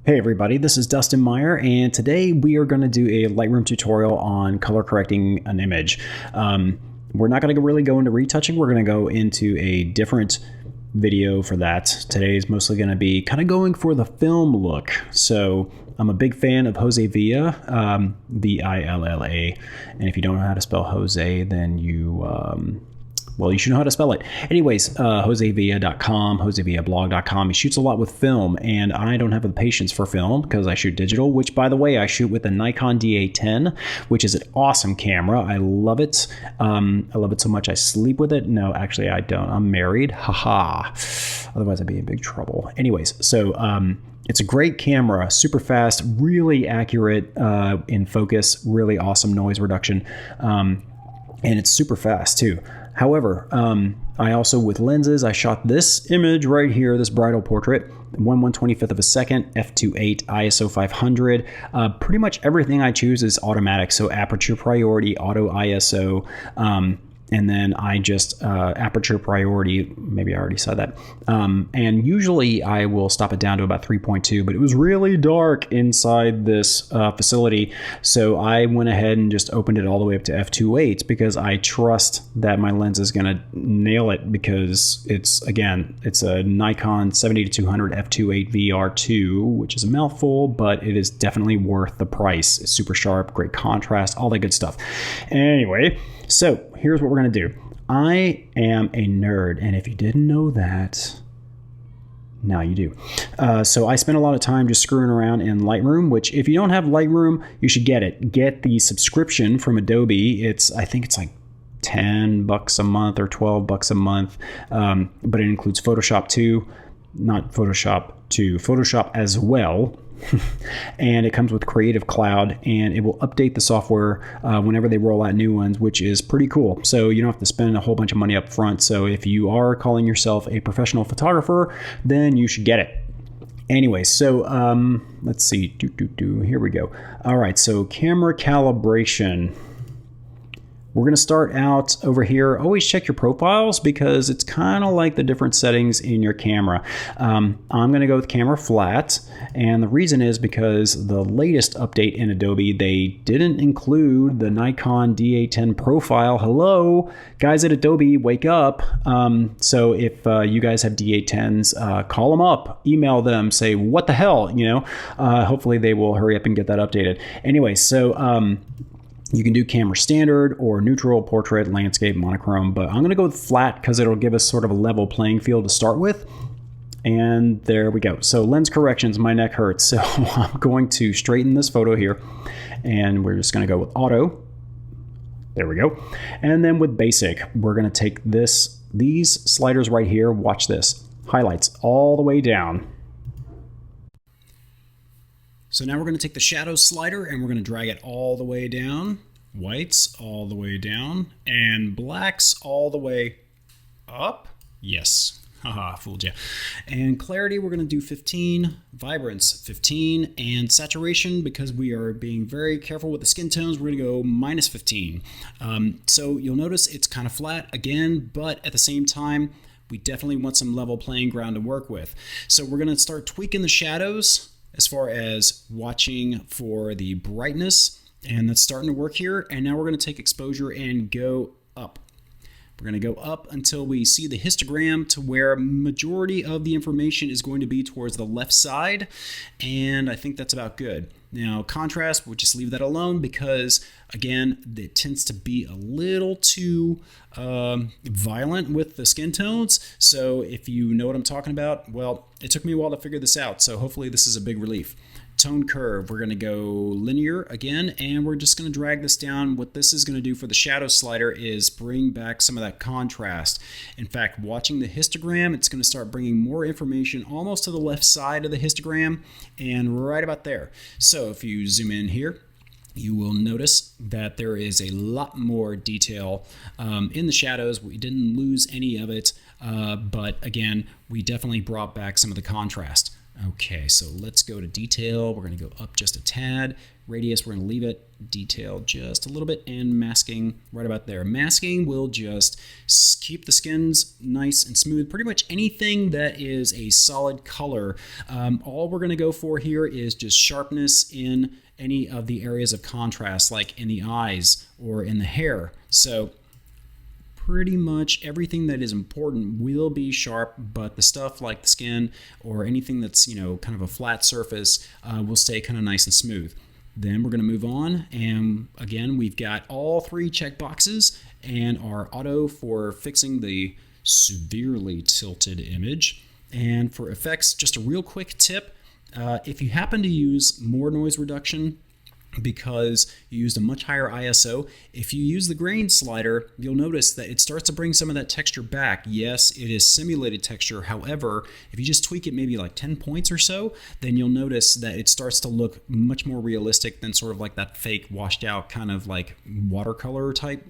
Hey everybody, this is Dustin Meyer, and today we are going to do a Lightroom tutorial on color correcting an image. We're not going to really go into retouching, we're going to go into a different video for that. Today is mostly going to be kind of going for the film look. So I'm a big fan of Jose Villa, V-I-L-L-A, and if you don't know how to spell Jose, then well, you should know how to spell it. Anyways, josevilla.com, josevillablog.com. He shoots a lot with film, and I don't have the patience for film because I shoot digital, which, by the way, I shoot with a Nikon D810, which is an awesome camera. I love it. I love it so much I sleep with it. No, actually, I don't. I'm married. Haha. Otherwise, I'd be in big trouble. Anyways, so it's a great camera, super fast, really accurate in focus, really awesome noise reduction, and it's super fast, too. However, I also, with lenses, I shot this image right here, this bridal portrait, 1/125th of a second, f2.8, ISO 500. Pretty much everything I choose is automatic, so aperture priority, auto ISO, and then I just aperture priority, maybe I already said that. And usually I will stop it down to about 3.2, but it was really dark inside this facility. So I went ahead and just opened it all the way up to f2.8 because I trust that my lens is gonna nail it because it's a Nikon 70-200 f2.8 VR2, which is a mouthful, but it is definitely worth the price. It's super sharp, great contrast, all that good stuff. Anyway, so here's what we're going to do. I am a nerd, and if you didn't know that, now you do. So I spend a lot of time just screwing around in Lightroom, which if you don't have Lightroom, you should get it. Get the subscription from Adobe. I think it's like $10 a month or $12 a month, but it includes Photoshop too, not Photoshop 2, Photoshop as well. And it comes with Creative Cloud, and it will update the software whenever they roll out new ones, which is pretty cool. So you don't have to spend a whole bunch of money up front. So if you are calling yourself a professional photographer, then you should get it. Anyway, so let's see. Here we go. All right, so camera calibration. We're going to start out over here. Always check your profiles because it's kind of like the different settings in your camera. I'm going to go with camera flat, and the reason is because the latest update in Adobe, they didn't include the Nikon D810 profile. Hello, guys at Adobe, wake up. So if you guys have D810s, call them up, email them, say, what the hell, hopefully they will hurry up and get that updated. Anyway, so you can do camera standard or neutral, portrait, landscape, monochrome, but I'm going to go with flat because it'll give us sort of a level playing field to start with. And there we go. So lens corrections, my neck hurts. So I'm going to straighten this photo here, and we're just going to go with auto. There we go. And then with basic, we're going to take these sliders right here. Watch this. Highlights all the way down. So now we're going to take the shadow slider and we're going to drag it all the way down, whites all the way down, and blacks all the way up. Yes, haha, fooled you. And clarity, we're going to do 15, vibrance 15, and saturation, because we are being very careful with the skin tones, we're going to go minus 15. So you'll notice it's kind of flat again, but at the same time, we definitely want some level playing ground to work with. So we're going to start tweaking the shadows as far as watching for the brightness, and that's starting to work here. And now we're going to take exposure and go up. We're going to go up until we see the histogram to where majority of the information is going to be towards the left side, and I think that's about good. Now contrast, we'll just leave that alone because again, it tends to be a little too violent with the skin tones. So if you know what I'm talking about, well, it took me a while to figure this out, so hopefully this is a big relief. Tone curve, we're going to go linear again, and we're just going to drag this down. What this is going to do for the shadow slider is bring back some of that contrast. In fact, watching the histogram, it's going to start bringing more information almost to the left side of the histogram and right about there. So if you zoom in here, you will notice that there is a lot more detail in the shadows. We didn't lose any of it, but again, we definitely brought back some of the contrast. Okay, so let's go to detail. We're going to go up just a tad. Radius, we're going to leave it. Detail just a little bit, and masking right about there. Masking will just keep the skins nice and smooth. Pretty much anything that is a solid color. All we're going to go for here is just sharpness in any of the areas of contrast, like in the eyes or in the hair. So pretty much everything that is important will be sharp, but the stuff like the skin or anything that's, kind of a flat surface will stay kind of nice and smooth. Then we're going to move on, and again, we've got all three check boxes and our auto for fixing the severely tilted image. And for effects, just a real quick tip, if you happen to use more noise reduction because you used a much higher ISO, if you use the grain slider, you'll notice that it starts to bring some of that texture back. Yes, it is simulated texture. However, if you just tweak it maybe like 10 points or so, then you'll notice that it starts to look much more realistic than sort of like that fake washed out kind of like watercolor type,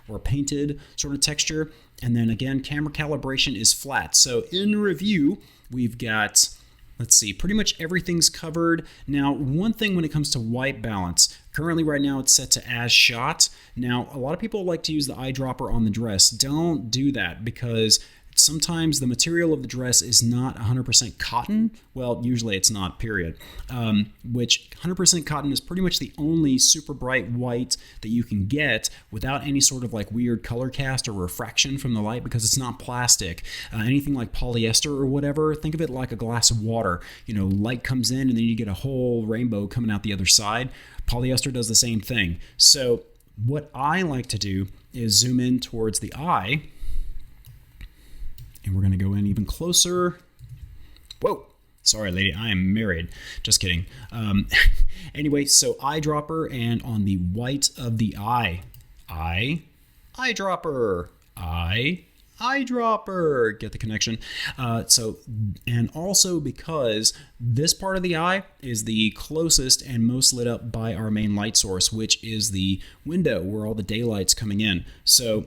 or painted sort of texture. And then again, camera calibration is flat. So in review, we've got, let's see, pretty much everything's covered. Now, one thing when it comes to white balance, currently right now it's set to as shot. Now, a lot of people like to use the eyedropper on the dress. Don't do that because sometimes the material of the dress is not 100% cotton. Well, usually it's not, period. Which 100% cotton is pretty much the only super bright white that you can get without any sort of like weird color cast or refraction from the light because it's not plastic. Anything like polyester or whatever, think of it like a glass of water. Light comes in and then you get a whole rainbow coming out the other side. Polyester does the same thing. So what I like to do is zoom in towards the eye. And we're going to go in even closer. Whoa. Sorry, lady. I am married. Just kidding. Anyway, so eyedropper, and on the white of the eye, eyedropper, eyedropper. Get the connection? And also because this part of the eye is the closest and most lit up by our main light source, which is the window where all the daylight's coming in. So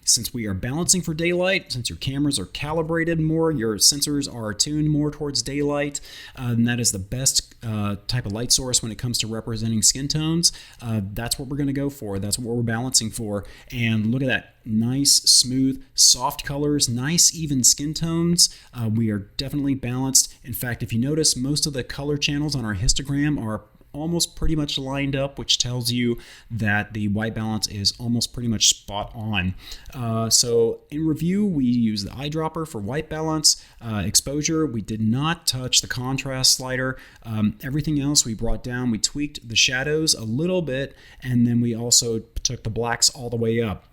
since we are balancing for daylight, since your cameras are calibrated more, your sensors are tuned more towards daylight, and that is the best type of light source when it comes to representing skin tones. That's what we're going to go for. That's what we're balancing for. And look at that. Nice, smooth, soft colors, nice, even skin tones. We are definitely balanced. In fact, if you notice, most of the color channels on our histogram are almost pretty much lined up, which tells you that the white balance is almost pretty much spot on. So in review, we use the eyedropper for white balance. Exposure, we did not touch the contrast slider. Everything else we brought down. We tweaked the shadows a little bit, and then we also took the blacks all the way up.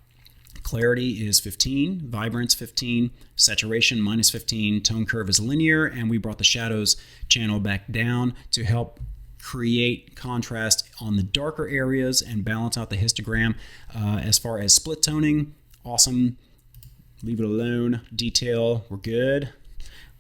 Clarity is 15, vibrance 15, saturation -15, tone curve is linear, and we brought the shadows channel back down to help create contrast on the darker areas and balance out the histogram. As far as split toning, awesome. Leave it alone. Detail, we're good.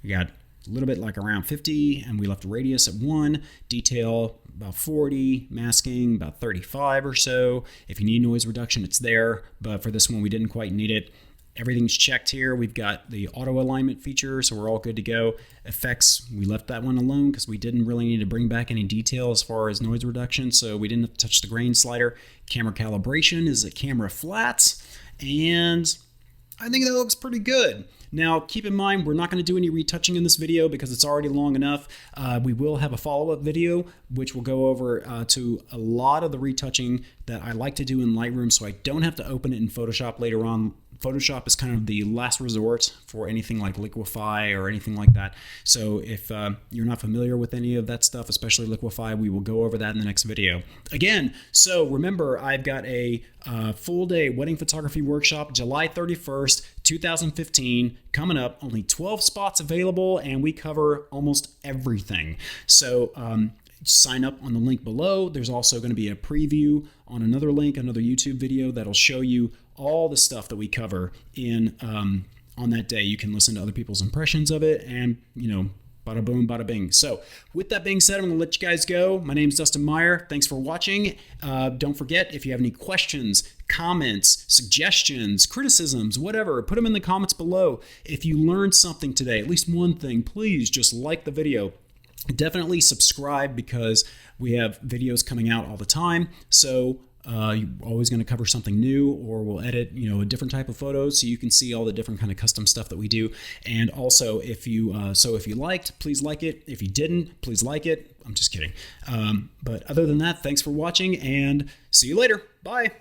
We got a little bit like around 50, and we left radius at 1. Detail about 40, masking about 35 or so. If you need noise reduction, it's there, but for this one we didn't quite need it. Everything's checked here. We've got the auto alignment feature, so we're all good to go. Effects, we left that one alone because we didn't really need to bring back any detail as far as noise reduction, so we didn't touch the grain slider. Camera calibration is at camera flats, and I think that looks pretty good. Now, keep in mind, we're not going to do any retouching in this video because it's already long enough. We will have a follow-up video, which will go over to a lot of the retouching that I like to do in Lightroom, so I don't have to open it in Photoshop later on. Photoshop is kind of the last resort for anything like Liquify or anything like that. So if you're not familiar with any of that stuff, especially Liquify, we will go over that in the next video. Again, so remember, I've got a full day wedding photography workshop, July 31st, 2015, coming up. Only 12 spots available, and we cover almost everything. So sign up on the link below. There's also going to be a preview on another link, another YouTube video that'll show you all the stuff that we cover in on that day. You can listen to other people's impressions of it, and bada boom, bada bing. So with that being said, I'm going to let you guys go. My name is Dustin Meyer. Thanks for watching. Don't forget, if you have any questions, comments, suggestions, criticisms, whatever. Put them in the comments below. If you learned something today, at least one thing, please just like the video. Definitely subscribe because we have videos coming out all the time. So you're always going to cover something new, or we'll edit, a different type of photos so you can see all the different kind of custom stuff that we do. And also, if you liked, please like it. If you didn't, please like it. I'm just kidding. But other than that, thanks for watching and see you later. Bye.